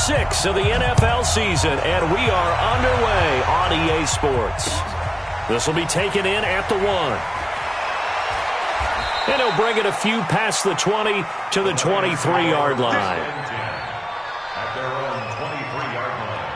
6 of the NFL season, and we are underway on EA Sports. This will be taken in at the 1. And he'll bring it a few past the 20 to the 23-yard line. At their own 23-yard line.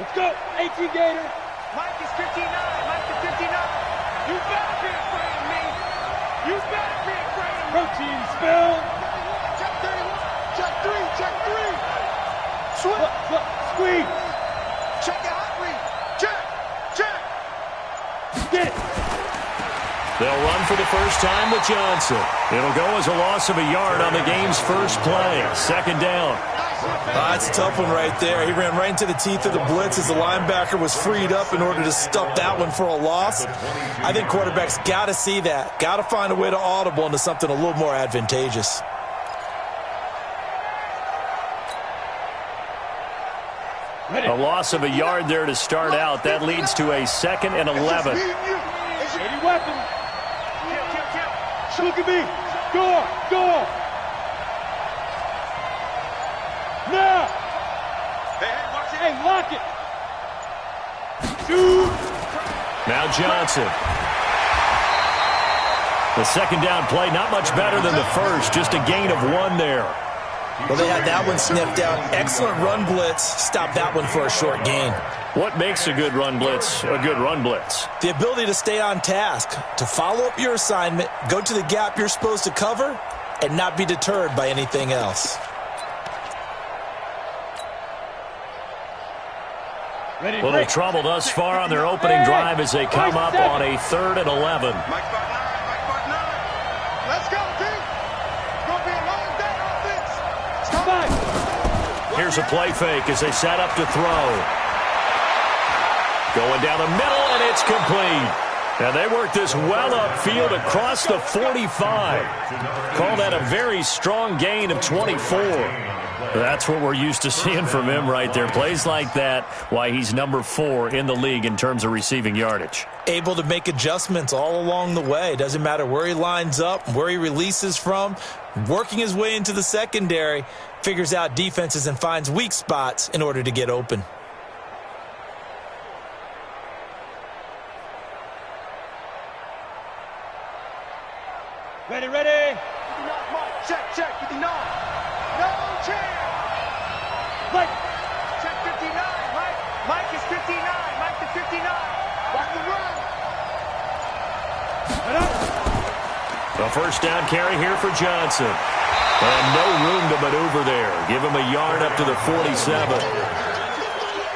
Let's go, AT Gator. Mike is 59. Mike is 59. You better be afraid of me. You better be afraid of me. Protein spill. Check 31. Check 3. Check 3. Swim. Squeeze. Check your hot read. Check. Check. Get. They'll run for the first time with Johnson. It'll go as a loss of a yard on the game's first play. Second down. That's a tough one right there. He ran right into the teeth of the blitz as the linebacker was freed up in order to stuff that one for a loss. I think quarterbacks got to see that. Got to find a way to audible into something a little more advantageous. A loss of a yard there to start out. That leads to a 2nd and 11. 80 weapons. Look at me. Go. Now. Hey, lock it. Shoot. Now Johnson. The second down play, not much better than the first. Just a gain of 1 there. Well, they had that one sniffed out. Excellent run blitz. Stop that one for a short gain. What makes a good run blitz a good run blitz? The ability to stay on task, to follow up your assignment, go to the gap you're supposed to cover, and not be deterred by anything else. Little trouble thus far on their opening drive as they come up on a 3rd and 11. Mike spot 9. Mike spot 9. Let's go, team. It's going to be a long day on this. Come on. Here's a play fake as they set up to throw. Going down the middle, and it's complete. And they work this well upfield across the 45. Call that a very strong gain of 24. That's what we're used to seeing from him right there. Plays like that, why he's number 4 in the league in terms of receiving yardage. Able to make adjustments all along the way. Doesn't matter where he lines up, where he releases from. Working his way into the secondary, figures out defenses and finds weak spots in order to get open. Ready. Check. 59. No chance. Mike. Check 59. Mike is 59. Mike is 59. Watch the run. The first down carry here for Johnson. And no room to maneuver there. Give him a yard up to the 47.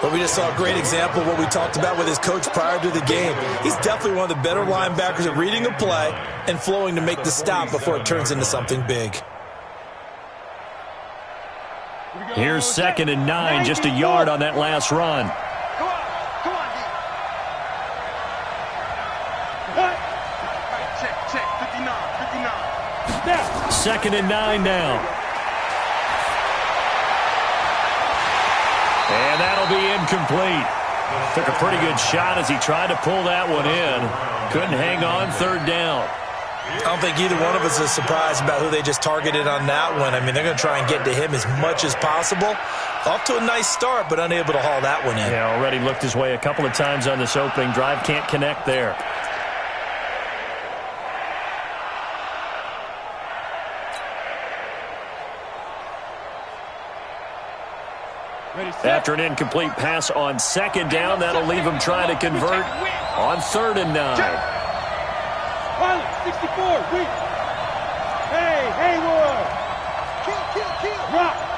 But we just saw a great example of what we talked about with his coach prior to the game. He's definitely one of the better linebackers at reading a play and flowing to make the stop before it turns into something big. Here's 2nd and 9, just a yard on that last run. Go on, D. Check. 59. 2nd and 9 now. And that'll be incomplete. Took a pretty good shot as he tried to pull that one in. Couldn't hang on 3rd down. I don't think either one of us is surprised about who they just targeted on that one. I mean, they're going to try and get to him as much as possible. Off to a nice start, but unable to haul that one in. Yeah, already looked his way a couple of times on this opening drive. Can't connect there. After an incomplete pass on 2nd down, that'll leave him trying to convert on 3rd and 9. Pilot, 64, weak. Hey, Hayward. Kill.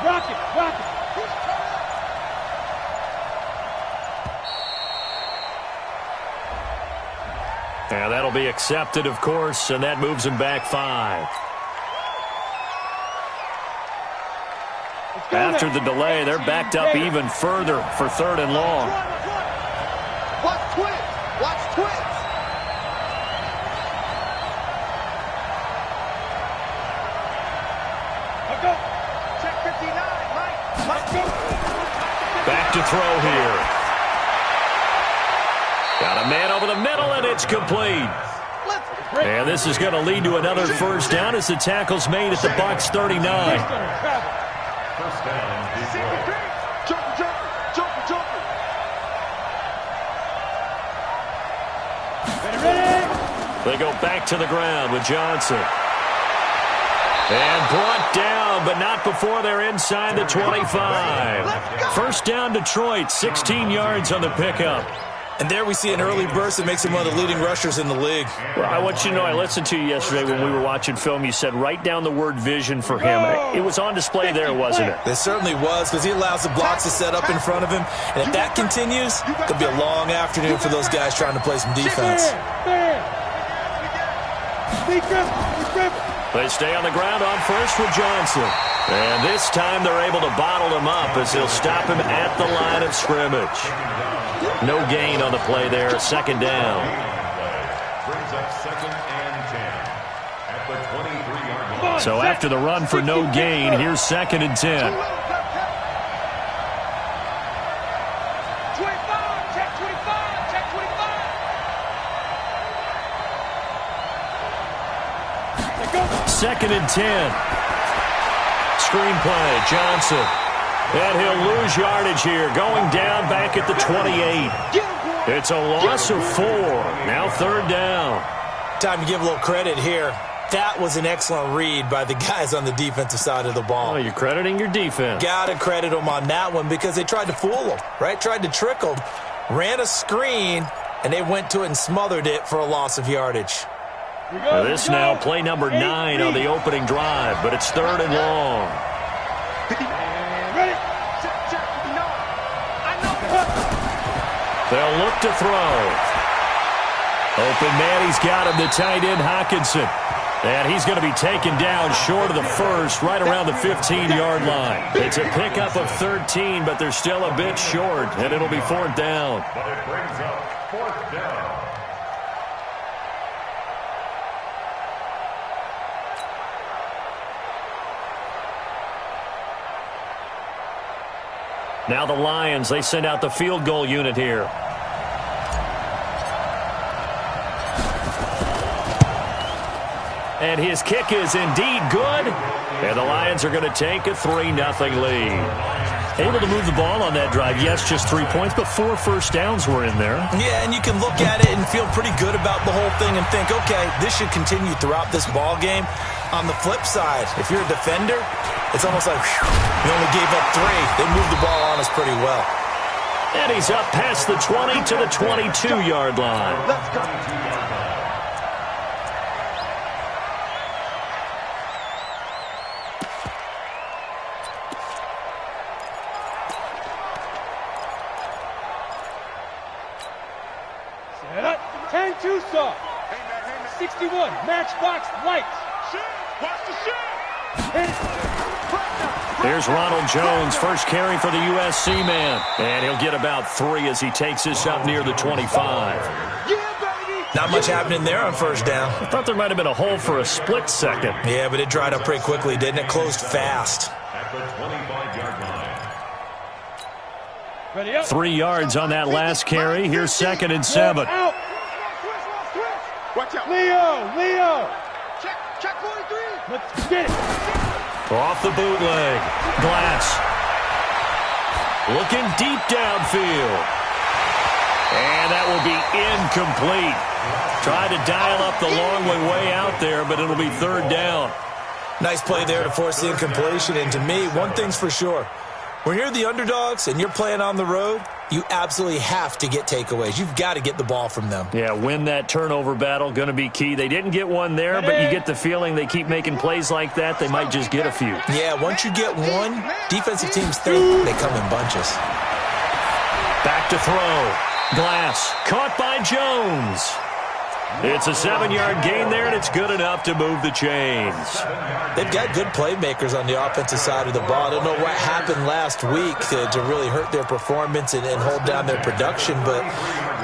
Rock it. And that'll be accepted, of course, and that moves him back 5. After the delay, they're backed up even further for 3rd and long. Watch twins. to throw here. Got a man over the middle, and it's complete. And this is going to lead to another first down as the tackle's made at the Bucs 39. First down, Detroit. They go back to the ground with Johnson. And brought down, but not before they're inside the 25. First down, Detroit, 16 yards on the pickup. And there we see an early burst that makes him one of the leading rushers in the league. Well, I want you to know, I listened to you yesterday when we were watching film. You said write down the word vision for him. It was on display there, wasn't it? It certainly was, because he allows the blocks to set up in front of him. And if that continues, it could be a long afternoon for those guys trying to play some defense. They stay on the ground on first with Johnson. And this time they're able to bottle him up as he'll stop him at the line of scrimmage. No gain on the play there, second down. Brings up 2nd and 10 at the 23-yard line. So after the run for no gain, here's 2nd and 10. 25, check 25, check 25. 2nd and 10. Screenplay, Johnson. And he'll lose yardage here, going down back at the 28. It's a loss of 4. Now 3rd down. Time to give a little credit here. That was an excellent read by the guys on the defensive side of the ball. Oh, you're crediting your defense. Got to credit them on that one because they tried to fool them, right? Tried to trick them, ran a screen, and they went to it and smothered it for a loss of yardage. This now play number 9 on the opening drive, but it's 3rd and long. They'll look to throw. Open man, he's got him, the tight end Hockenson. And he's going to be taken down short of the first, right around the 15-yard line. It's a pickup of 13, but they're still a bit short, and it'll be 4th down. But it brings up 4th down. Now the Lions, they send out the field goal unit here. And his kick is indeed good. And the Lions are going to take a 3-0 lead. Able to move the ball on that drive. Yes, just 3 points, but 4 first downs were in there. Yeah, and you can look at it and feel pretty good about the whole thing and think, okay, this should continue throughout this ball game. On the flip side, if you're a defender, it's almost like, whew, we only gave up 3. They moved the ball on us pretty well. And he's up past the 20 to the 22-yard line. Let's go. Set up. 10 Tucson. 61 Matchbox Lights. Watch the shit. Here's Ronald Jones, first carry for the USC man. And he'll get about 3 as he takes this up near the 25. Yeah, baby. Not much happening there on first down. I thought there might have been a hole for a split second. Yeah, but it dried up pretty quickly, didn't it? Closed fast. At the 25-yard line. Ready up. 3 yards on that last carry. Here's 2nd and 7. Out. Watch out. Leo. Check 43. Let's get it. Off the bootleg. Glass. Looking deep downfield. And that will be incomplete. Tried to dial up the long way out there, but it'll be 3rd down. Nice play there to force the incompletion. And to me, one thing's for sure. When you're the underdogs and you're playing on the road, you absolutely have to get takeaways. You've got to get the ball from them. Yeah, win that turnover battle, going to be key. They didn't get one there, but you get the feeling they keep making plays like that, they might just get a few. Yeah, once you get one, defensive teams think they come in bunches. Back to throw. Glass. Caught by Jones. It's a 7-yard gain there, and it's good enough to move the chains. They've got good playmakers on the offensive side of the ball. I don't know what happened last week to really hurt their performance and hold down their production, but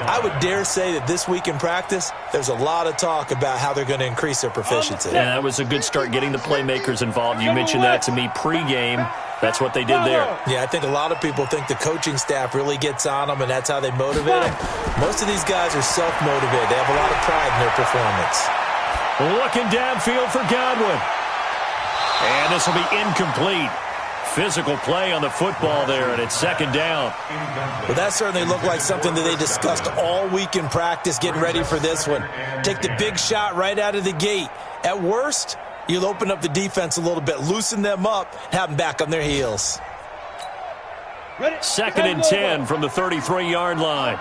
I would dare say that this week in practice, there's a lot of talk about how they're going to increase their proficiency. Yeah, that was a good start getting the playmakers involved. You mentioned that to me pregame. That's what they did there. Yeah, I think a lot of people think the coaching staff really gets on them, and that's how they motivate them. Most of these guys are self-motivated. They have a lot of pride in their performance. Looking downfield for Godwin. And this will be incomplete. Physical play on the football there, and it's second down. Well, that certainly looked like something that they discussed all week in practice, getting ready for this one. Take the big shot right out of the gate. At worst, you'll open up the defense a little bit, loosen them up, have them back on their heels. Second and 10 from the 33-yard line.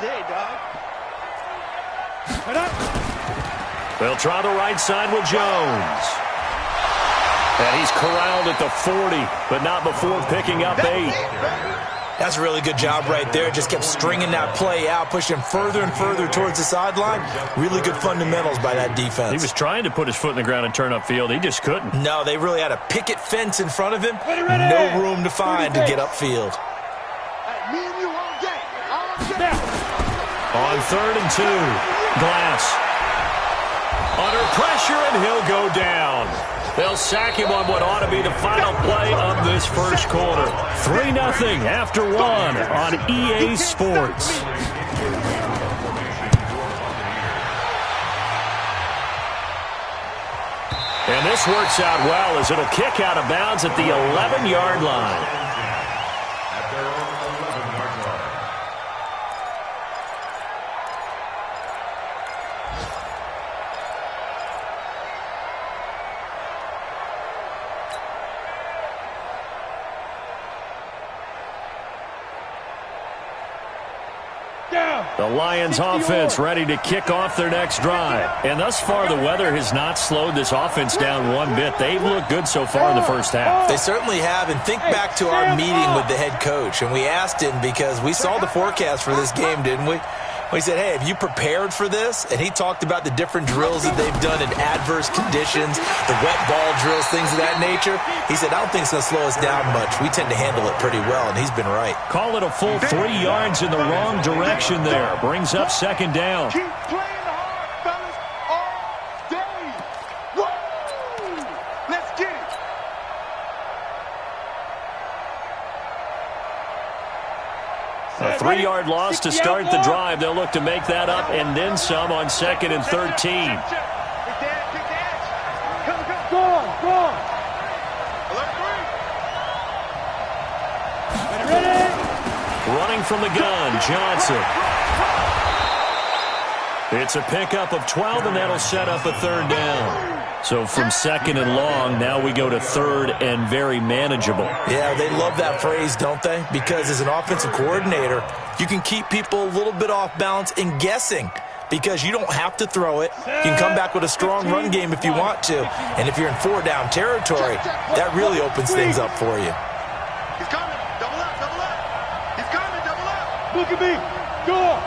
They'll try the right side with Jones. And he's corralled at the 40, but not before picking up 8. That's a really good job right there. Just kept stringing that play out, pushing further and further towards the sideline. Really good fundamentals by that defense. He was trying to put his foot in the ground and turn upfield. He just couldn't. No, they really had a picket fence in front of him. No room to find to get upfield. On 3rd and 2, Glass. Under pressure, and he'll go down. They'll sack him on what ought to be the final play of this first quarter. 3-0 after 1 on EA Sports. And this works out well as it'll kick out of bounds at the 11-yard line. The Lions offense ready to kick off their next drive. And thus far, the weather has not slowed this offense down one bit. They've looked good so far in the first half. They certainly have. And think back to our meeting with the head coach. And we asked him because we saw the forecast for this game, didn't we? We said, hey, have you prepared for this? And he talked about the different drills that they've done in adverse conditions, the wet ball drills, things of that nature. He said, I don't think it's going to slow us down much. We tend to handle it pretty well, and he's been right. Call it a full 3 yards in the wrong direction there. Brings up second down. Keep playing hard, fellas, all day. Woo! Let's get it. A 3-yard loss to start the drive. They'll look to make that up and then some on 2nd and 13. Go on. Ready? Running from the gun, Johnson. It's a pickup of 12, and that'll set up a 3rd down. So from 2nd and long, now we go to 3rd and very manageable. Yeah, they love that phrase, don't they? Because as an offensive coordinator, you can keep people a little bit off balance and guessing because you don't have to throw it. You can come back with a strong run game if you want to. And if you're in 4-down territory, that really opens things up for you. He's coming. Double up. He's coming. Double up. Look at me. Go on.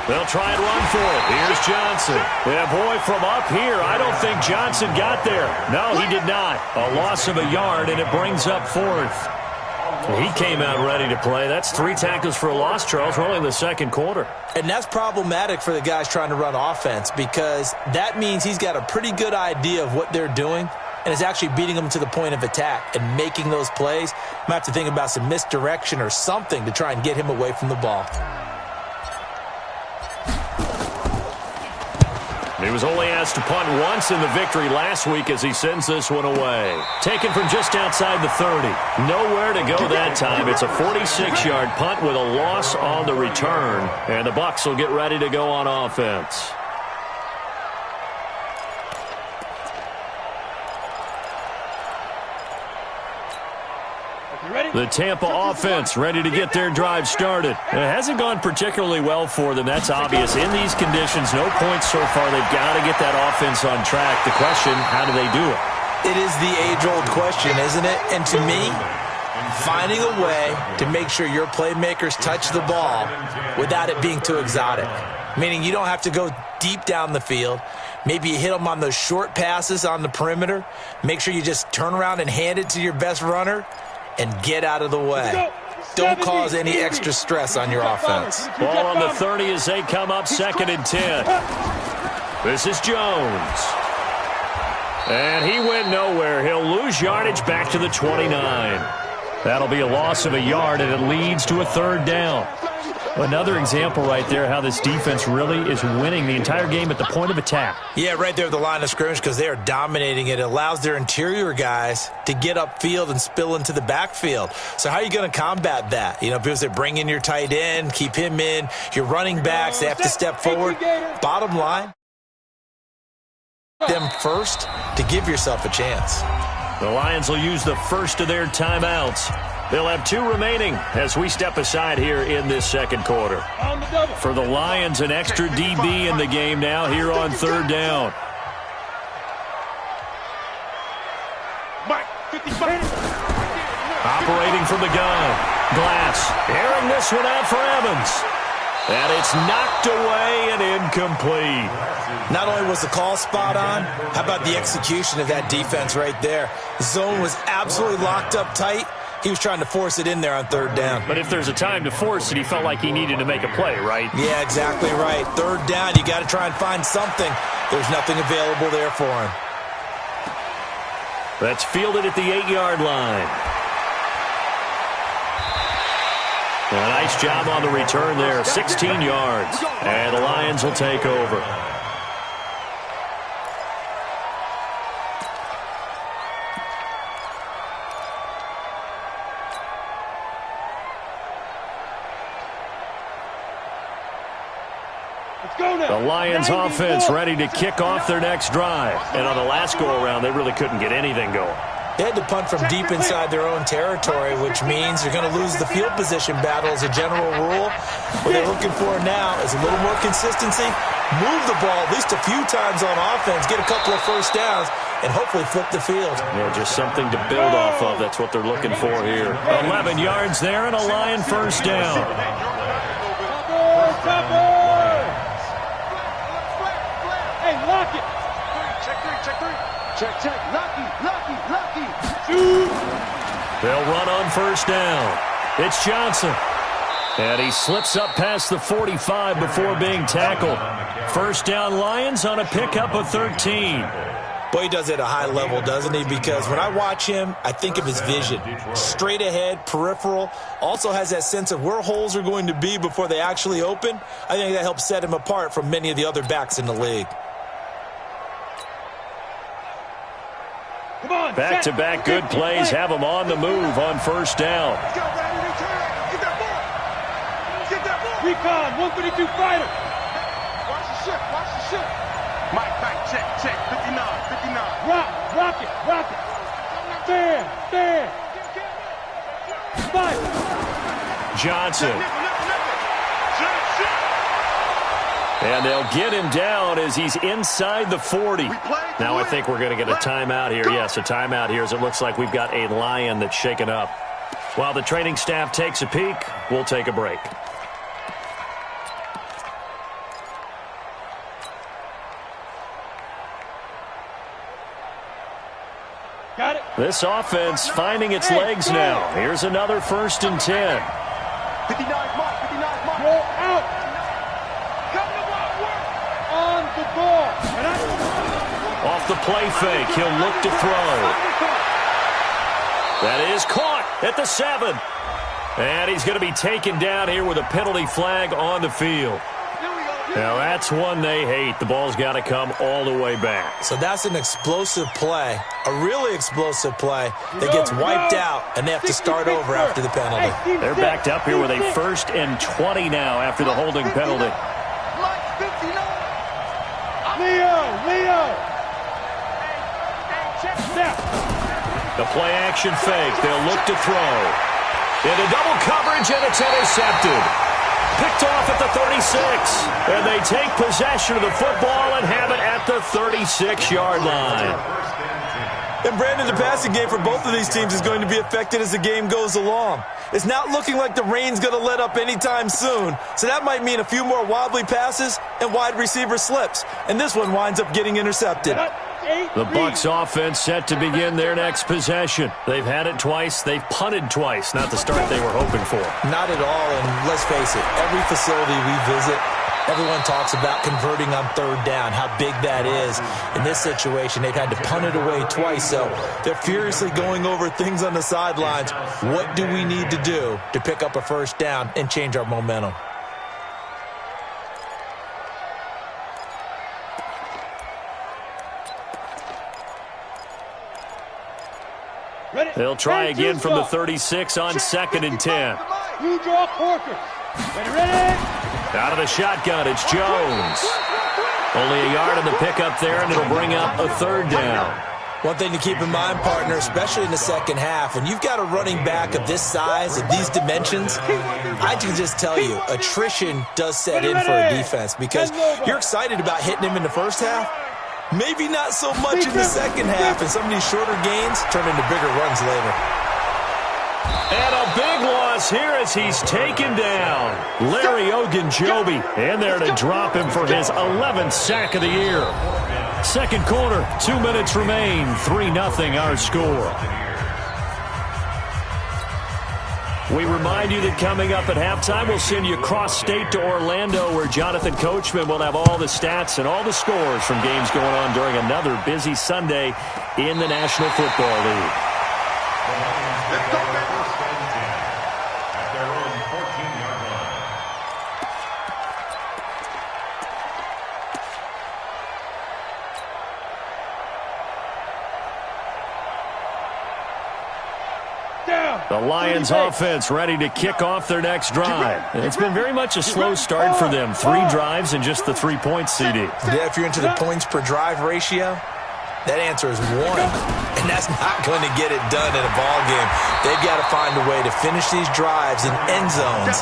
They'll try and run for it. Here's Johnson. Yeah, boy, from up here, I don't think Johnson got there. No, he did not. A loss of a yard, and it brings up 4th. He came out ready to play. That's 3 tackles for a loss, Charles. We're only in the 2nd quarter. And that's problematic for the guys trying to run offense because that means he's got a pretty good idea of what they're doing and is actually beating them to the point of attack and making those plays. Might have to think about some misdirection or something to try and get him away from the ball. He was only asked to punt once in the victory last week as he sends this one away. Taken from just outside the 30. Nowhere to go that time. It's a 46-yard punt with a loss on the return. And the Bucs will get ready to go on offense. The Tampa offense ready to get their drive started. It hasn't gone particularly well for them. That's obvious. In these conditions, no points so far. They've got to get that offense on track. The question, how do they do it? It is the age-old question, isn't it? And to me, finding a way to make sure your playmakers touch the ball without it being too exotic. Meaning you don't have to go deep down the field. Maybe you hit them on those short passes on the perimeter. Make sure you just turn around and hand it to your best runner and get out of the way. Don't cause any extra stress on your offense. Ball on the 30 as they come up 2nd and 10. This is Jones. And he went nowhere. He'll lose yardage back to the 29. That'll be a loss of a yard, and it leads to a 3rd down. Another example right there how this defense really is winning the entire game at the point of attack. Yeah, right there at the line of scrimmage because they are dominating it. It allows their interior guys to get upfield and spill into the backfield. So how are you going to combat that? You know, because they bring in your tight end, keep him in. Your running backs, they have to step forward. Bottom line, them first to give yourself a chance. The Lions will use the first of their timeouts. They'll have 2 remaining as we step aside here in this 2nd quarter. For the Lions, an extra DB in the game now here on 3rd down. Operating from the gun. Glass airing this one out for Evans. And it's knocked away and incomplete. Not only was the call spot on, how about the execution of that defense right there? The zone was absolutely locked up tight. He was trying to force it in there on 3rd down. But if there's a time to force it, he felt like he needed to make a play, right? Yeah, exactly right. 3rd down, you got to try and find something. There's nothing available there for him. That's fielded at the 8-yard line. A nice job on the return there, 16 yards. And the Lions will take over. The Lions offense ready to kick off their next drive. And on the last go-around, they really couldn't get anything going. They had to punt from deep inside their own territory, which means you're going to lose the field position battle as a general rule. What they're looking for now is a little more consistency, move the ball at least a few times on offense, get a couple of first downs, and hopefully flip the field. Yeah, just something to build off of. That's what they're looking for here. 11 yards there and a Lion first down. Hey, lock it. Check. Lucky. They'll run on first down. It's Johnson. And he slips up past the 45 before being tackled. First down Lions on a pickup of 13. Boy, he does it at a high level, doesn't he? Because when I watch him, I think of his vision. Straight ahead, peripheral. Also has that sense of where holes are going to be before they actually open. I think that helps set him apart from many of the other backs in the league. Back-to-back good plays have him on the move on first down. Recon, 132 fighter. Watch the ship. Mike, check. 59. Rock it. Stand. Fight. Johnson. And they'll get him down as he's inside the 40. Now I think we're going to get a timeout here. Yes, a timeout here as it looks like we've got a Lion that's shaken up. While the training staff takes a peek, we'll take a break. Got it. This offense finding its legs now. Here's another 1st and 10. 59 mark. Roll out. On the ball. Off the play fake, he'll look to throw. That is caught at the 7. And he's going to be taken down here with a penalty flag on the field. Now that's one they hate. The ball's got to come all the way back. So that's an explosive play, a really explosive play that gets wiped out, and they have to start over after the penalty. They're backed up here with a 1st and 20 now after the holding penalty. Leo. The play action fake. They'll look to throw. Into double coverage, and it's intercepted. Picked off at the 36. And they take possession of the football and have it at the 36-yard line. And Brandon, the passing game for both of these teams is going to be affected as the game goes along. It's not looking like the rain's going to let up anytime soon, so that might mean a few more wobbly passes and wide receiver slips. And this one winds up getting intercepted. The Bucs offense set to begin their next possession. They've had it twice. They've punted twice. Not the start they were hoping for. Not at all, and let's face it, every facility we visit, everyone talks about converting on third down, how big that is. In this situation, they've had to punt it away twice, so they're furiously going over things on the sidelines. What do we need to do to pick up a first down and change our momentum? They'll try again from the 36 on 2nd and 10. You draw quarters. Ready? Out of the shotgun, it's Jones. Only a yard on the pickup there, and it'll bring up a third down. One thing to keep in mind, partner, especially in the second half, when you've got a running back of this size, of these dimensions, I can just tell you, attrition does set in for a defense because you're excited about hitting him in the first half. Maybe not so much in the second half, and some of these shorter gains turn into bigger runs later. And a big loss here as he's taken down. Larry Ogunjobi in there to drop him for his 11th sack of the year. Second quarter, 2 minutes remain, 3-0 our score. We remind you that coming up at halftime, we'll send you cross-state to Orlando, where Jonathan Coachman will have all the stats and all the scores from games going on during another busy Sunday in the National Football League. At their own 14-yard line. The Lions offense ready to kick off their next drive. It's been very much a slow start for them. 3 drives and just the 3 points, CD. Yeah, if you're into the points per drive ratio, that answer is 1. And that's not going to get it done in a ball game. They've got to find a way to finish these drives in end zones,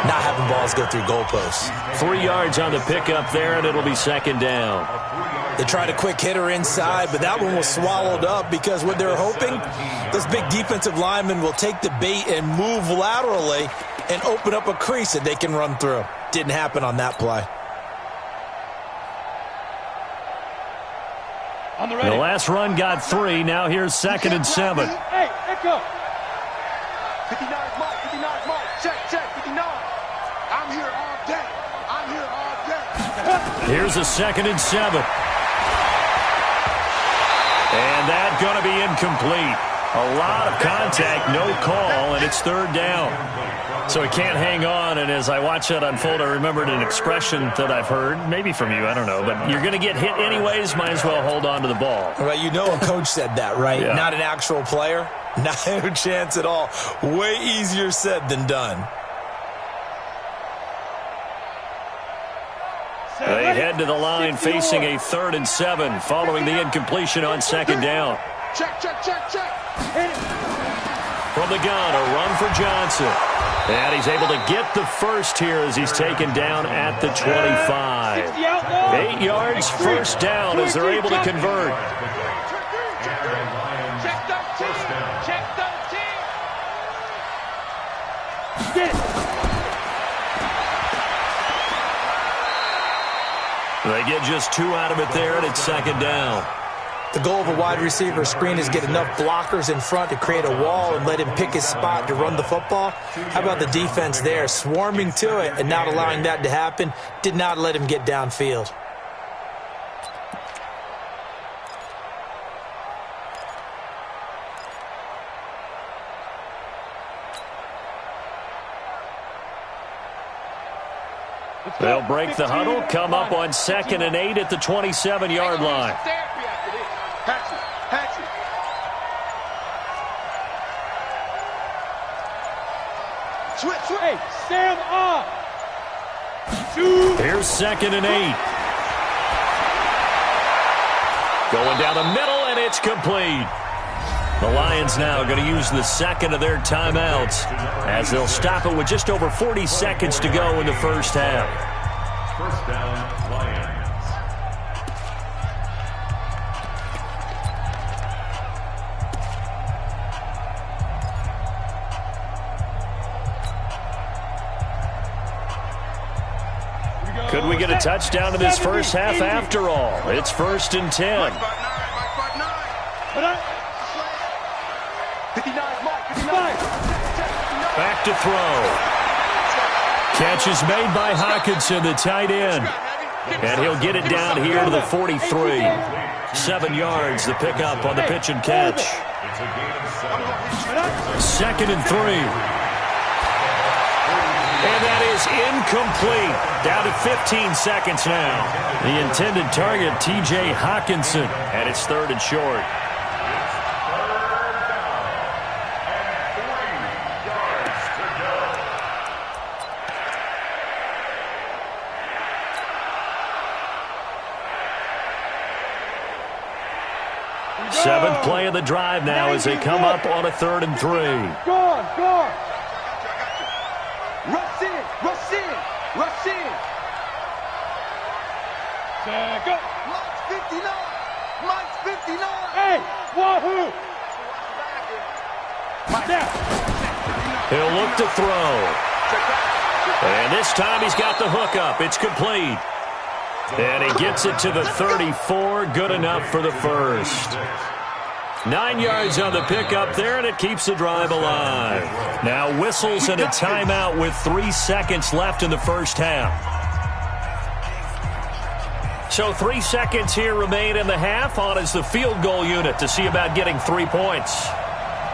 not having balls go through goalposts. 3 yards on the pickup there, and it'll be second down. They tried a quick hitter inside, but that one was swallowed up because what they're hoping, those big defensive linemen will take the bait and move laterally and open up a crease that they can run through. Didn't happen on that play. The last run got 3. Now here's 2nd and 7. Hey, echo. 59 mark, 59 mark. Check, 59. I'm here all day. I'm here all day. Here's a 2nd and 7. And that's going to be incomplete. A lot of contact, no call, and it's third down. So he can't hang on, and as I watch that unfold, I remembered an expression that I've heard, maybe from you, I don't know, but you're going to get hit anyways, might as well hold on to the ball. Well, you know a coach said that, right? Yeah. Not an actual player. No chance at all. Way easier said than done. They head to the line facing a 3rd and 7 following the incompletion on 2nd down. Check. From the gun, a run for Johnson. And he's able to get the first here as he's taken down at the 25. 8 yards, first down as they're able to convert. Check 13. Check 13. Get it. They get just 2 out of it there, and it's 2nd down. The goal of a wide receiver screen is get enough blockers in front to create a wall and let him pick his spot to run the football. How about the defense there, swarming to it and not allowing that to happen? Did not let him get downfield. They'll break the huddle, come up on 2nd and 8 at the 27-yard line. Switch. Hey, Sam off. 2. Here's 2nd and 8. Going down the middle, and it's complete. The Lions now going to use the 2nd of their timeouts as they'll stop it with just over 40 seconds to go in the first half. First down, Lions. Could we get a touchdown in this first half after all? It's 1st and 10. Back to throw. Catch is made by Hockenson, the tight end. And he'll get it down here to the 43. 7 yards, the pickup on the pitch and catch. 2nd and 3. And that is incomplete. Down to 15 seconds now. The intended target, T.J. Hockenson. And it's 3rd and short. Seventh play of the drive now as they come up on a 3rd and 3. Go on, go on. Rush in, rush in, rush in. Go. Mike's 59. Mike's 59. Hey, wahoo. Now. He'll look to throw. And this time he's got the hook up. It's complete. And he gets it to the 34. Good enough for the first. 9 yards on the pickup there, and it keeps the drive alive. Now whistles and a timeout with 3 seconds left in the first half. So 3 seconds here remain in the half. On is the field goal unit to see about getting 3 points.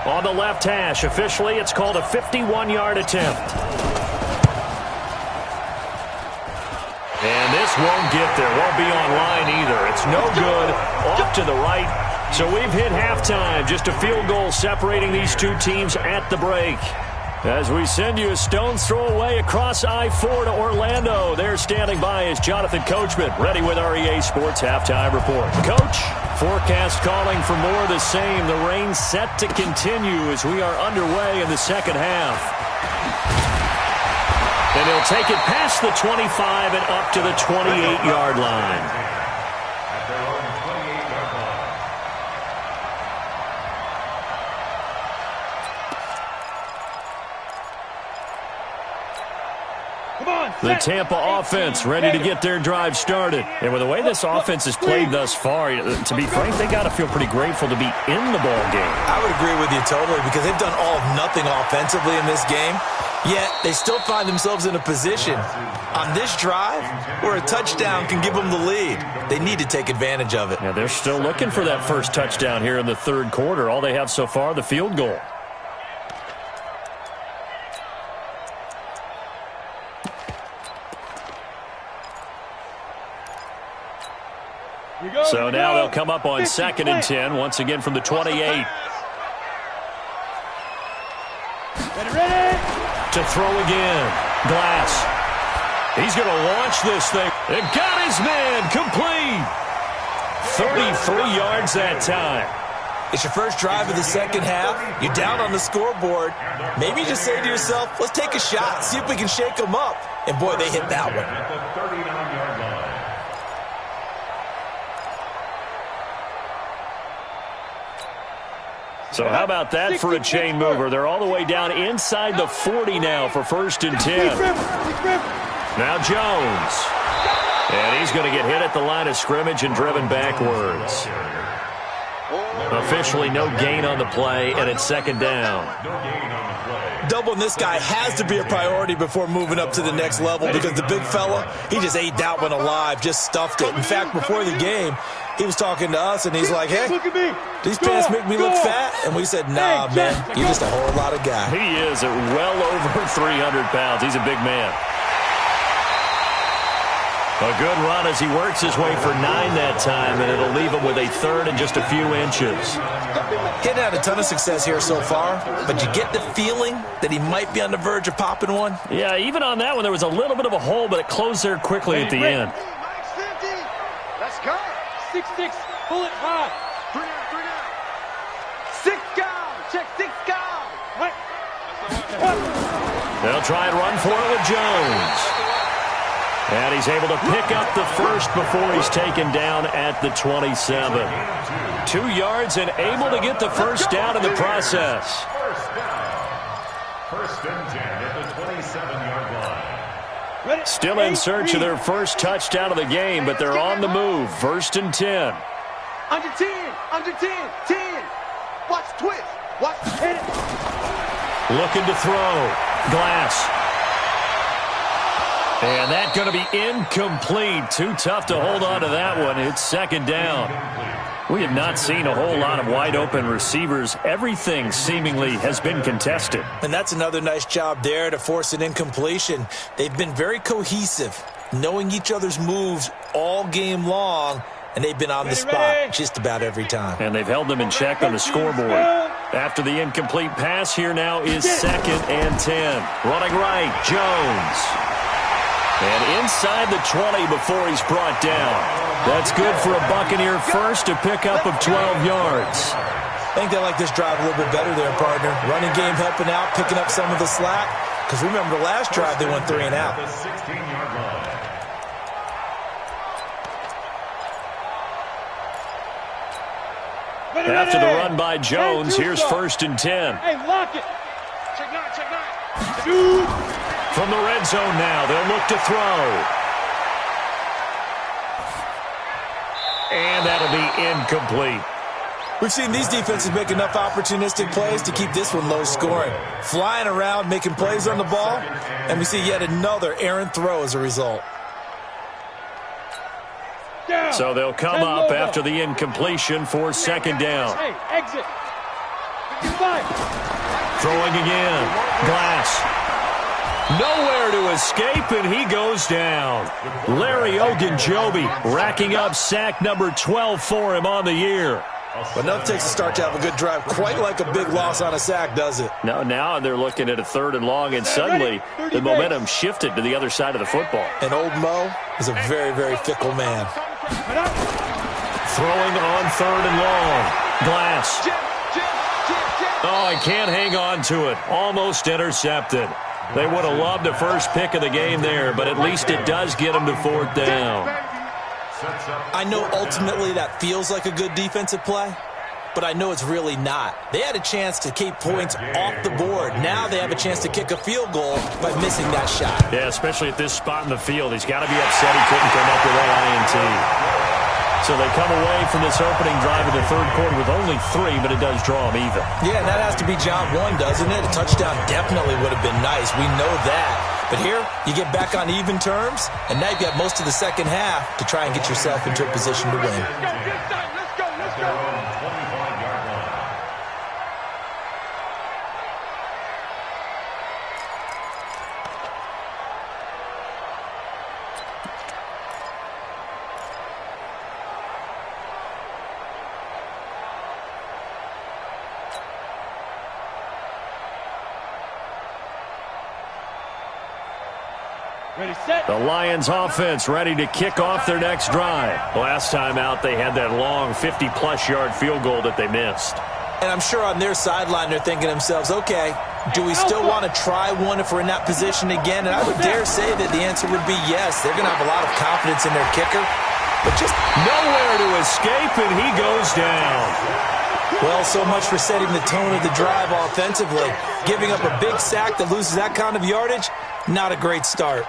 On the left hash, officially it's called a 51-yard attempt. And this won't get there. Won't be online either. It's no good. Off to the right. So we've hit halftime. Just a field goal separating these two teams at the break. As we send you a stone's throw away across I-4 to Orlando. There standing by is Jonathan Coachman, ready with our EA Sports Halftime Report. Coach, forecast calling for more of the same. The rain set to continue as we are underway in the second half. And he'll take it past the 25 and up to the 28-yard line. The Tampa offense ready to get their drive started. And with the way this offense has played thus far, to be frank, they got to feel pretty grateful to be in the ball game. I would agree with you totally because they've done all of nothing offensively in this game, yet they still find themselves in a position on this drive where a touchdown can give them the lead. They need to take advantage of it. Yeah, they're still looking for that first touchdown here in the third quarter. All they have so far, the field goal. So now they'll come up on 2nd and 10, once again from the 28. Ready. To throw again. Glass. He's going to launch this thing. And got his man complete. 33 yards that time. It's your first drive of the second half. You're down on the scoreboard. Maybe you just say to yourself, let's take a shot, see if we can shake them up. And boy, they hit that one. So how about that for a chain mover? They're all the way down inside the 40 now for 1st and 10. Now Jones. And he's going to get hit at the line of scrimmage and driven backwards. Officially no gain on the play, and it's 2nd down. Doubling this guy has to be a priority before moving up to the next level because the big fella, he just ate that one alive, just stuffed it. In fact, before the game, he was talking to us, and he's like, hey, these pants make me look fat. And we said, nah, man, you're just a whole lot of guy. He is at well over 300 pounds. He's a big man. A good run as he works his way for 9 that time, and it'll leave him with a 3rd and just a few inches. He hadn't had a ton of success here so far, but you get the feeling that he might be on the verge of popping one. Yeah, even on that one, there was a little bit of a hole, but it closed there quickly at the end. Mike's 50. Let's go. 6-6, pull it high. 3 down. 6 down. Check 6 down. Right. They'll try and run for it with Jones. And he's able to pick up the first before he's taken down at the 27. 2 yards and able to get the first down in the process. First down. 1st and 10 at the 27-yard line. Still in search of their first touchdown of the game, but they're on the move. 1st and 10. Under 10, under 10, 10. Watch twist. Watch hit. Looking to throw. Glass. And that's going to be incomplete. Too tough to hold on to that one. It's 2nd down. We have not seen a whole lot of wide-open receivers. Everything seemingly has been contested. And that's another nice job there to force an incompletion. They've been very cohesive, knowing each other's moves all game long, and they've been on the spot just about every time. And they've held them in check on the scoreboard. After the incomplete pass, here now is 2nd and 10. Running right, Jones. And inside the 20 before he's brought down. That's good for a Buccaneer first, a pickup of 12 yards. I think they like this drive a little bit better there, partner. Running game helping out, picking up some of the slack. Because remember, the last drive they went 3 and out. After the run by Jones, here's 1st and 10. Hey, lock it. Check 9, check 9. Dude. From the red zone now, they'll look to throw. And that'll be incomplete. We've seen these defenses make enough opportunistic plays to keep this one low scoring. Flying around, making plays on the ball, and we see yet another errant throw as a result. So they'll come up after the incompletion for 2nd down. Hey, exit. 55. Throwing again. Glass. Nowhere to escape, and he goes down. Larry Ogunjobi racking up sack number 12 for him on the year. But enough takes a start to have a good drive. Quite like a big loss on a sack, does it? Now they're looking at a 3rd and long, and suddenly the momentum shifted to the other side of the football. And old Mo is a very, very fickle man. Throwing on 3rd and long. Glass. Oh, he can't hang on to it. Almost intercepted. They would have loved the first pick of the game there, but at least it does get them to 4th down. I know ultimately that feels like a good defensive play, but I know it's really not. They had a chance to keep points off the board. Now they have a chance to kick a field goal by missing that shot. Yeah, especially at this spot in the field. He's got to be upset he couldn't come up with that INT. So they come away from this opening drive in the 3rd quarter with only 3, but it does draw them even. Yeah, and that has to be job 1, doesn't it? A touchdown definitely would have been nice. We know that. But here, you get back on even terms, and now you've got most of the 2nd half to try and get yourself into a position to win. Let's go, let's go. Ready, set. The Lions offense ready to kick off their next drive. Last time out, they had that long 50-plus yard field goal that they missed. And I'm sure on their sideline they're thinking to themselves, okay, do we still want to try one if we're in that position again? And I would dare say that the answer would be yes. They're going to have a lot of confidence in their kicker. But just nowhere to escape, and he goes down. Well, so much for setting the tone of the drive offensively. Giving up a big sack that loses that kind of yardage, not a great start.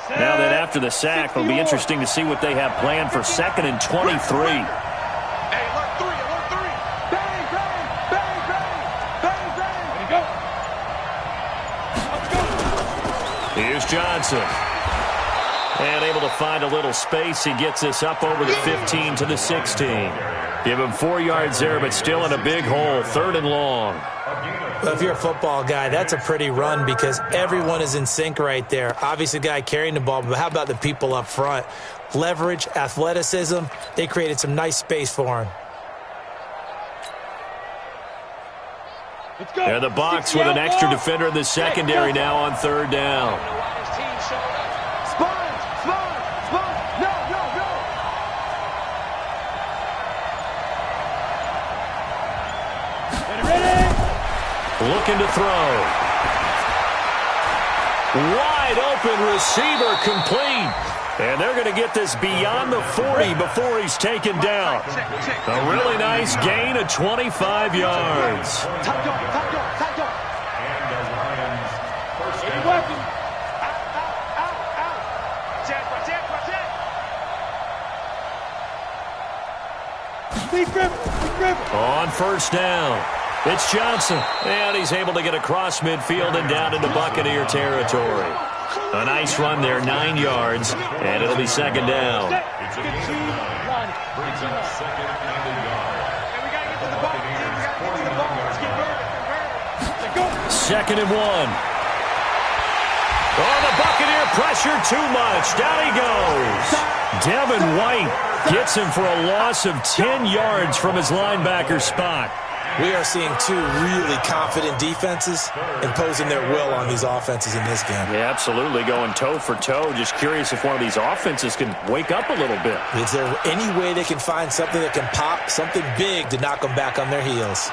Now that after the sack, it'll be interesting to see what they have planned for 2nd and 23. Hey, alert 3, alert 3. Bang, bang, bang, bang, bang, bang. Ready, go. Let's go. Here's Johnson. And able to find a little space. He gets this up over the 15 to the 16. Give him 4 yards there, but still in a big hole. 3rd and long. Well, if you're a football guy, that's a pretty run because everyone is in sync right there. Obviously, the guy carrying the ball, but how about the people up front? Leverage, athleticism, they created some nice space for him. Let's go. And the box with an extra defender in the secondary now on 3rd down. Sponge, sponge, sponge. No, no, no. Ready, ready. Looking to throw. Wide open receiver complete. And they're going to get this beyond the 40 before he's taken down. A really nice gain of 25 yards. On first down, it's Johnson. And he's able to get across midfield and down into Buccaneer territory. A nice run there, 9 yards, and it'll be second down. Second and 1. Oh, the Buccaneer pressure too much. Down he goes. Devin White gets him for a loss of 10 yards from his linebacker spot. We are seeing two really confident defenses imposing their will on these offenses in this game. Yeah, absolutely, going toe for toe. Just curious if one of these offenses can wake up a little bit. Is there any way they can find something that can pop, something big to knock them back on their heels?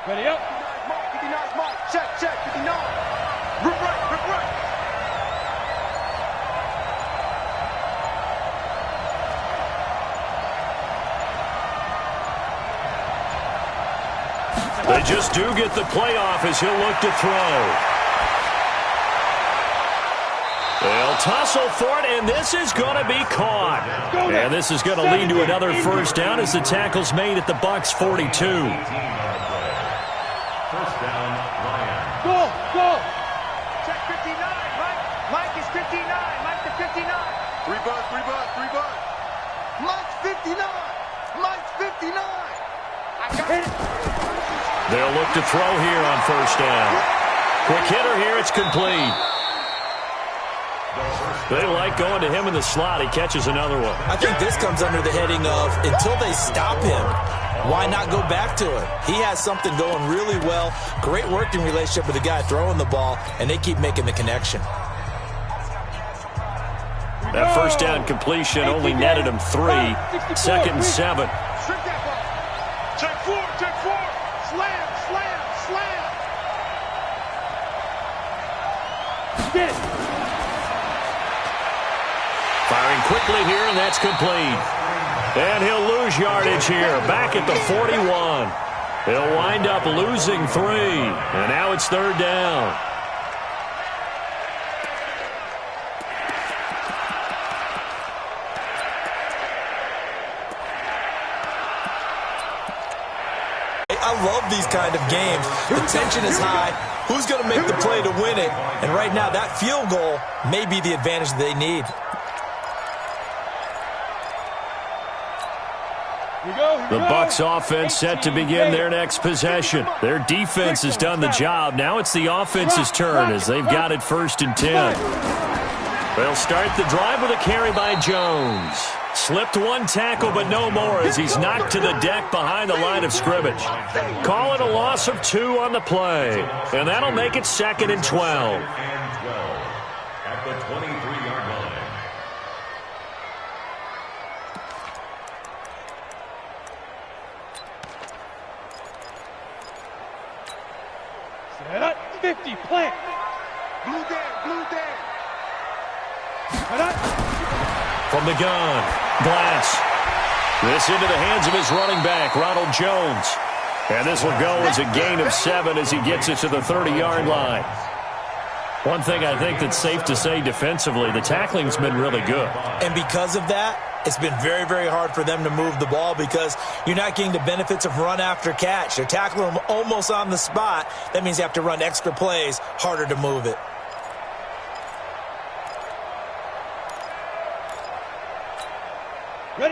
Ready up. 59's Mike. Check, 59. Rip right. They just do get the playoff as he'll look to throw. They'll tussle for it, and this is going to be caught. And this is going to lead to another first down as the tackle's made at the Bucs 42. First down, Ryan. Go. Check 59, Mike. Mike is 59. Mike to 59. 3 bucks. Mike's 59. Mike's 59. I got it. They'll look to throw here on first down. Quick hitter here, it's complete. They like going to him in the slot. He catches another one. I think this comes under the heading of until they stop him, why not go back to him? He has something going really well, great working relationship with the guy throwing the ball, and they keep making the connection. That first down completion only netted him 3. Second and 7. Strip that ball. Check 4. Slam. Get it. Firing quickly here, and that's complete. And he'll lose yardage here, back at the 41. He'll wind up losing 3. And now it's third down. I love these kind of games. The tension is high. Who's going to make the play to win it? And right now, that field goal may be the advantage they need. The Bucs offense set to begin their next possession. Their defense has done the job. Now it's the offense's turn as they've got it first and 10. They'll start the drive with a carry by Jones. Slipped one tackle, but no more as he's knocked to the deck behind the line of scrimmage. Call it a loss of 2 on the play, and that'll make it second and 12. At the 23-yard line. Set up. 50. Plant. Blue Dan. Set up. From the gun, Glass. This into the hands of his running back, Ronald Jones. And this will go as a gain of 7 as he gets it to the 30-yard line. One thing I think that's safe to say defensively, the tackling's been really good. And because of that, it's been very, very hard for them to move the ball because you're not getting the benefits of run after catch. They're tackling them almost on the spot. That means you have to run extra plays, harder to move it.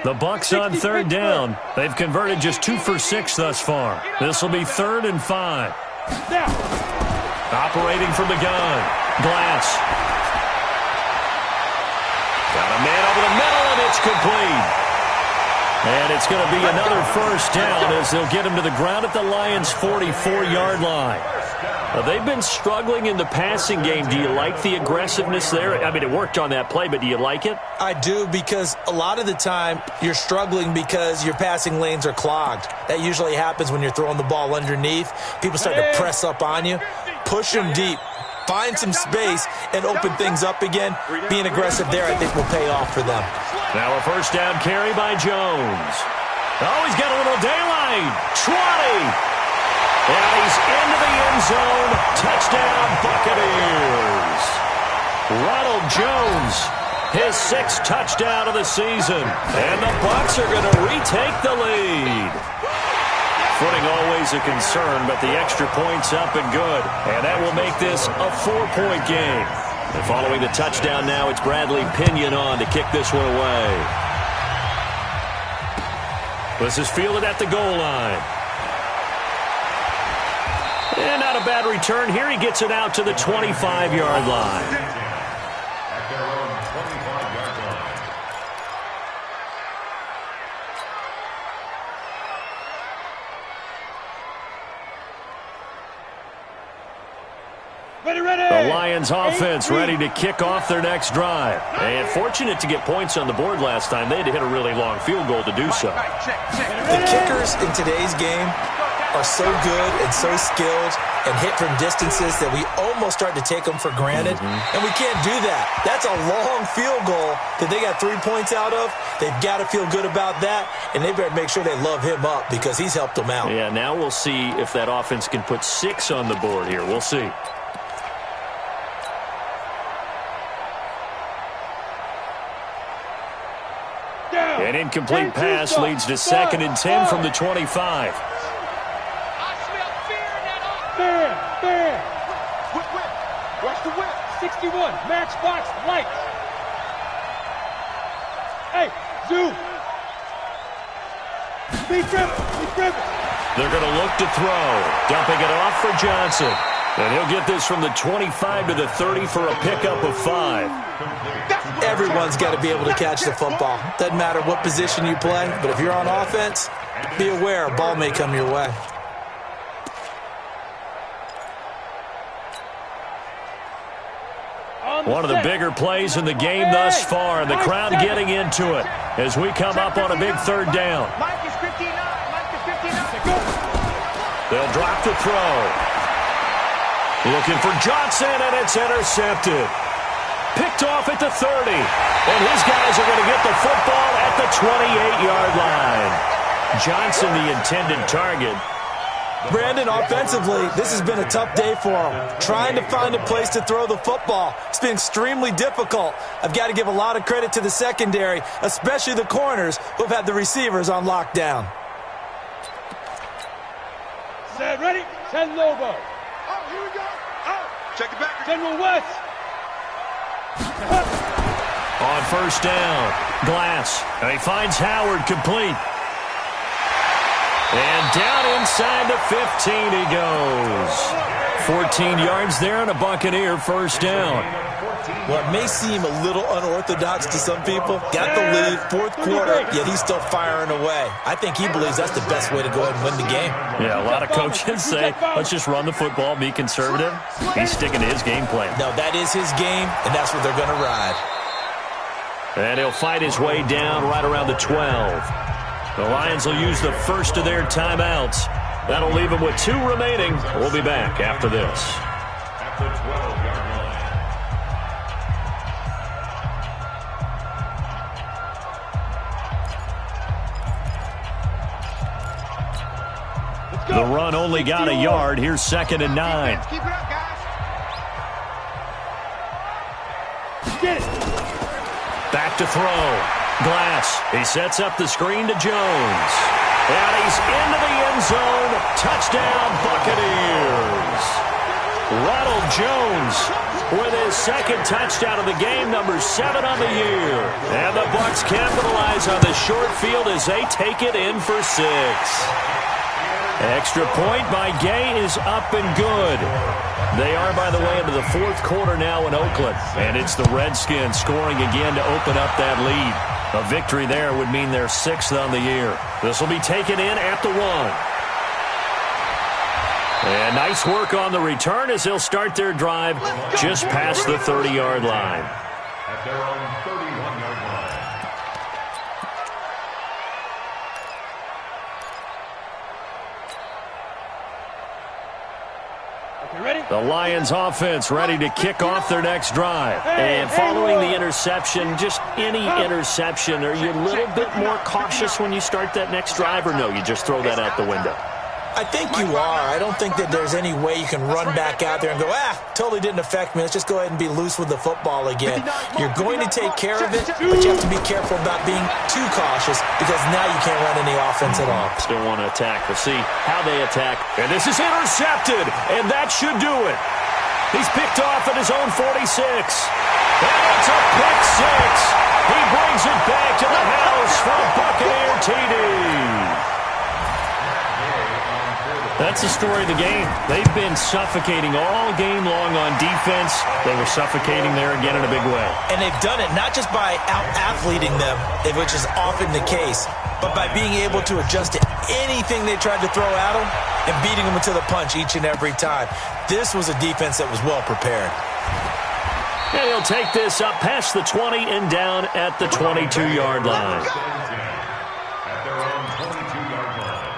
The Bucs on third down. They've converted just 2 for 6 thus far. This will be 3rd and 5. Operating from the gun, Glass. Got a man over the middle, and it's complete. And it's going to be another first down as they'll get him to the ground at the Lions' 44-yard line. They've been struggling in the passing game. Do you like the aggressiveness there? I mean, it worked on that play, but do you like it? I do, because a lot of the time you're struggling because your passing lanes are clogged. That usually happens when you're throwing the ball underneath. People start to press up on you. Push them deep. Find some space and open things up again. Being aggressive there, I think, will pay off for them. Now a first down carry by Jones. Oh, he's got a little daylight. 20. And he's into the end zone. Touchdown, Buccaneers. Ronald Jones, his 6th touchdown of the season. And the Bucs are going to retake the lead. Footing always a concern, but the extra point's up and good. And that will make this a 4-point game. And following the touchdown now, it's Bradley Pinion on to kick this one away. This is fielded at the goal line. And not a bad return here. He gets it out to the 25-yard line. The Lions offense ready to kick off their next drive. And fortunate to get points on the board last time. They had to hit a really long field goal to do so. The kickers in today's game are so good and so skilled and hit from distances that we almost start to take them for granted. And we can't do that. That's a long field goal that they got 3 points out of. They've got to feel good about that, and they better make sure they love him up because he's helped them out. Yeah, now we'll see if that offense can put 6 on the board here. We'll see. An incomplete pass leads to 2nd and 10 from the 25. Fair. Whip. Watch the whip. 61. Matchbox lights. Hey, zoom. Be driven. They're going to look to throw. Dumping it off for Johnson. And he'll get this from the 25 to the 30 for a pickup of 5. Everyone's got to be able to catch the football. Doesn't matter what position you play, but if you're on offense, be aware a ball may come your way. One of the bigger plays in the game thus far, and the crowd getting into it as we come up on a big 3rd down. Mike is 59. They'll drop the throw. Looking for Johnson, and it's intercepted. Picked off at the 30. And his guys are going to get the football at the 28-yard line. Johnson, the intended target. Brandon, offensively, this has been a tough day for him. Trying to find a place to throw the football. It's been extremely difficult. I've got to give a lot of credit to the secondary, especially the corners who've had the receivers on lockdown. Set, ready? 10 Lobo. Oh, here we go. Oh, check it back. General West. On first down, Glass. And he finds Howard complete. And down inside the 15 he goes. 14 yards there and a Buccaneer first down. Well, it may seem a little unorthodox to some people. Got the lead, 4th quarter, yet he's still firing away. I think he believes that's the best way to go ahead and win the game. Yeah, a lot of coaches say, let's just run the football, be conservative. He's sticking to his game plan. No, that is his game, and that's what they're going to ride. And he'll fight his way down right around the 12. The Lions will use the first of their timeouts. That'll leave them with 2 remaining. We'll be back after this. At the 12-yard line. The run only got a yard. Here's 2nd and 9. Keep it up, guys. Get it. Back to throw. Glass. He sets up the screen to Jones. And he's into the end zone. Touchdown, Buccaneers. Ronald Jones with his 2nd touchdown of the game, number 7 on the year. And the Bucs capitalize on the short field as they take it in for 6. Extra point by Gay is up and good. They are, by the way, into the 4th quarter now in Oakland. And it's the Redskins scoring again to open up that lead. A victory there would mean they're 6th on the year. This will be taken in at the 1. And nice work on the return as they'll start their drive just past the 30-yard line. At their own 31-yard line. The Lions offense ready to kick off their next drive. And following the interception, just any interception, are you a little bit more cautious when you start that next drive, or no, you just throw that out the window? I think you are. I don't think that there's any way you can run back out there and go, totally didn't affect me. Let's just go ahead and be loose with the football again. You're going to take care of it, but you have to be careful about being too cautious because now you can't run any offense at all. Still want to attack. We'll see how they attack. And this is intercepted, and that should do it. He's picked off at his own 46. And it's a pick 6. He brings it back to the house for a Buccaneer TD. That's the story of the game. They've been suffocating all game long on defense. They were suffocating there again in a big way. And they've done it not just by out-athleting them, which is often the case, but by being able to adjust to anything they tried to throw at them and beating them to the punch each and every time. This was a defense that was well prepared. And he'll take this up past the 20 and down at the 22-yard line. At their own 22-yard line.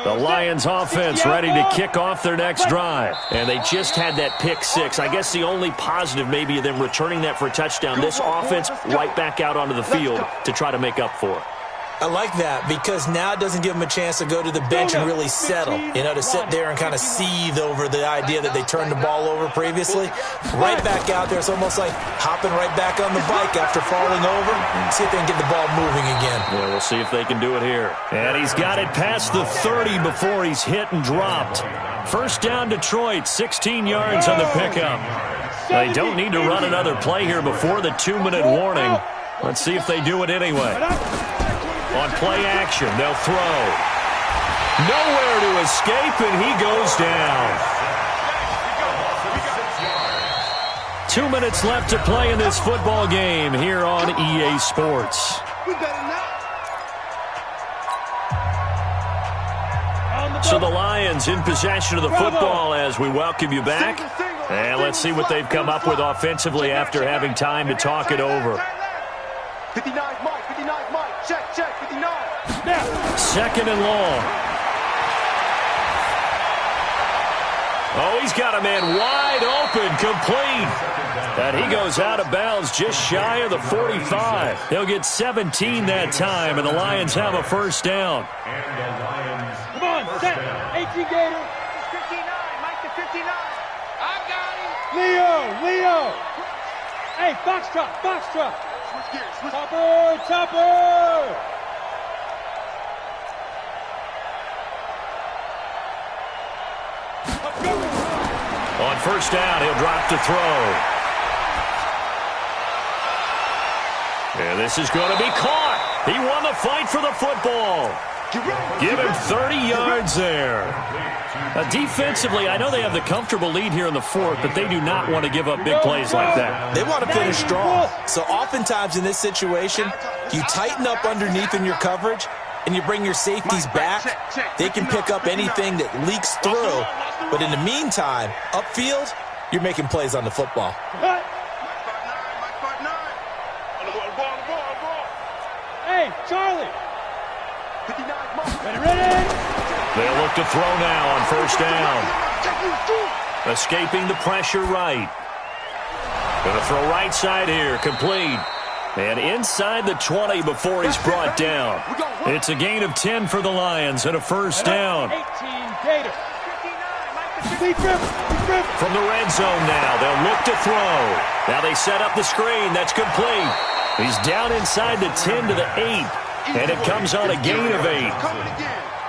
The Lions offense ready to kick off their next drive. And they just had that pick 6. I guess the only positive maybe of them returning that for a touchdown. This offense right back out onto the field to try to make up for it. I like that because now it doesn't give them a chance to go to the bench and really settle, to sit there and kind of seethe over the idea that they turned the ball over previously. Right back out there, it's almost like hopping right back on the bike after falling over and see if they can get the ball moving again. Yeah, we'll see if they can do it here. And he's got it past the 30 before he's hit and dropped. First down, Detroit, 16 yards on the pickup. They don't need to run another play here before the 2-minute warning. Let's see if they do it anyway. On play action, they'll throw. Nowhere to escape, and he goes down. 2 minutes left to play in this football game here on EA Sports. So the Lions in possession of the football as we welcome you back. And let's see what they've come up with offensively after having time to talk it over. 59 Mike, 59 Mike, check, 59. Second and long. Oh, he's got a man wide open, complete. And he goes out of bounds just shy of the 45. He'll get 17 that time, and the Lions have a first down. And the Lions. Come on, set. 18 Gator. 59, Mike to 59. I got him. Leo. Hey, Foxtrot. Switch gears, switch. Topper. On first down, he'll drop to throw. And this is going to be caught. He won the fight for the football. Give him 30 yards there. Defensively, I know they have the comfortable lead here in the fourth, but they do not want to give up big plays like that. They want to finish strong. So oftentimes in this situation, you tighten up underneath in your coverage, and you bring your safeties back. They can pick up anything that leaks through. But in the meantime, upfield, you're making plays on the football. Hey, Charlie. 59 Ready. They'll look to throw now on first down. Escaping the pressure right. Going to throw right side here, complete. And inside the 20 before he's brought down. It's a gain of 10 for the Lions and a first down. 18 Gator. From the red zone now, they'll look to throw. Now they set up the screen. That's complete. He's down inside the 10 to the 8. And it comes on a gain of 8.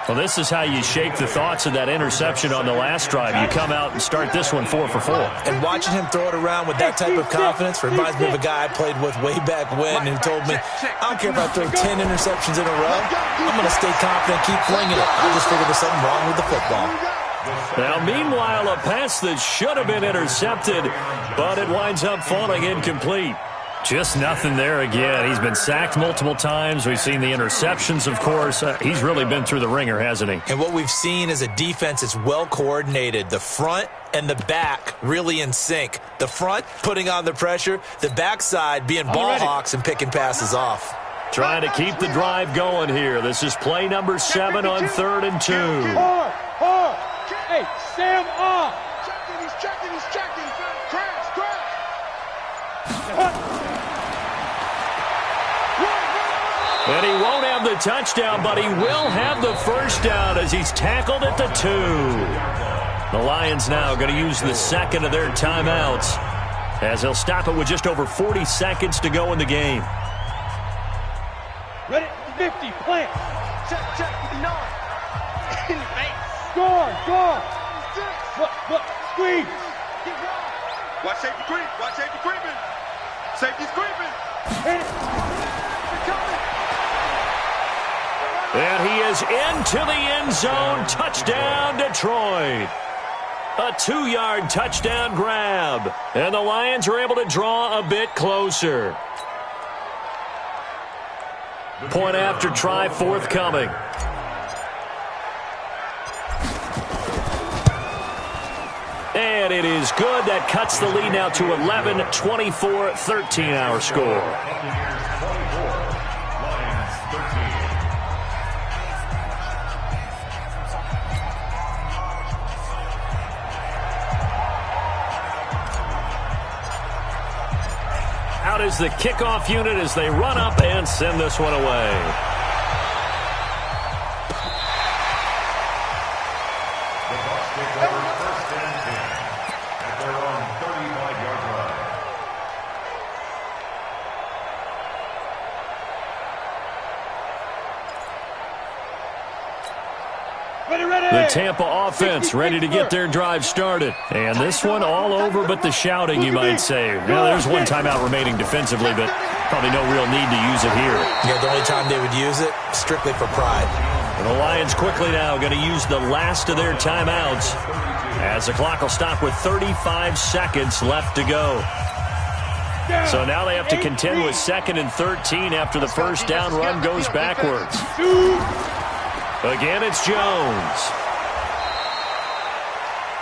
Well, this is how you shake the thoughts of that interception on the last drive. You come out and start this one 4 for 4. And watching him throw it around with that type of confidence reminds me of a guy I played with way back when who told me, I don't care if I throw 10 interceptions in a row. I'm going to stay confident, keep flinging it. I just figured there's something wrong with the football. Now, meanwhile, a pass that should have been intercepted, but it winds up falling incomplete. Just nothing there again. He's been sacked multiple times. We've seen the interceptions, of course. He's really been through the ringer, hasn't he? And what we've seen is a defense that's well coordinated. The front and the back really in sync. The front putting on the pressure, the backside being ball hawks and picking passes off. Trying to keep the drive going here. This is play number 7 on 3rd and 2. Hard. Hey, Sam off. He's checking. Crash. And he won't have the touchdown, but he will have the first down as he's tackled at the 2. The Lions now going to use the second of their timeouts as they'll stop it with just over 40 seconds to go in the game. Ready, 50, plant. Check, no. In the face. Guard. Look, squeeze. Watch safety creeping. Safety's creeping. Hit it. And he is into the end zone. Touchdown, Detroit. A 2-yard touchdown grab. And the Lions are able to draw a bit closer. Point after try forthcoming. And it is good. That cuts the lead now to 11, 24, 13 our score. Out is the kickoff unit as they run up and send this one away. The Tampa offense ready to get their drive started. And this one all over but the shouting, you might say. Well, there's one timeout remaining defensively, but probably no real need to use it here. Yeah, the only time they would use it, strictly for pride. And the Lions quickly now going to use the last of their timeouts as the clock will stop with 35 seconds left to go. So now they have to contend with 2nd and 13 after the first down run goes backwards. Again, it's Jones.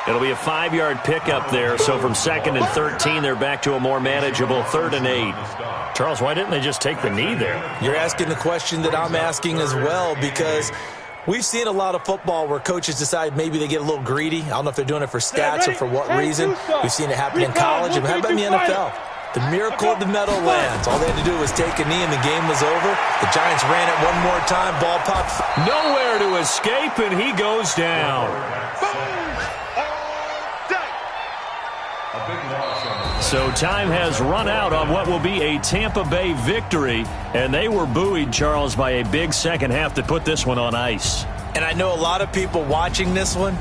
It'll be a 5-yard pickup there. So from 2nd and 13, they're back to a more manageable 3rd and 8. Charles, why didn't they just take the knee there? You're asking the question that I'm asking as well, because we've seen a lot of football where coaches decide maybe they get a little greedy. I don't know if they're doing it for stats or for what reason. We've seen it happen in college and how about in the NFL? The miracle of the Meadowlands. All they had to do was take a knee and the game was over. The Giants ran it one more time. Ball popped. Nowhere to escape, and he goes down. So time has run out on what will be a Tampa Bay victory, and they were buoyed, Charles, by a big second half to put this one on ice. And I know a lot of people watching this one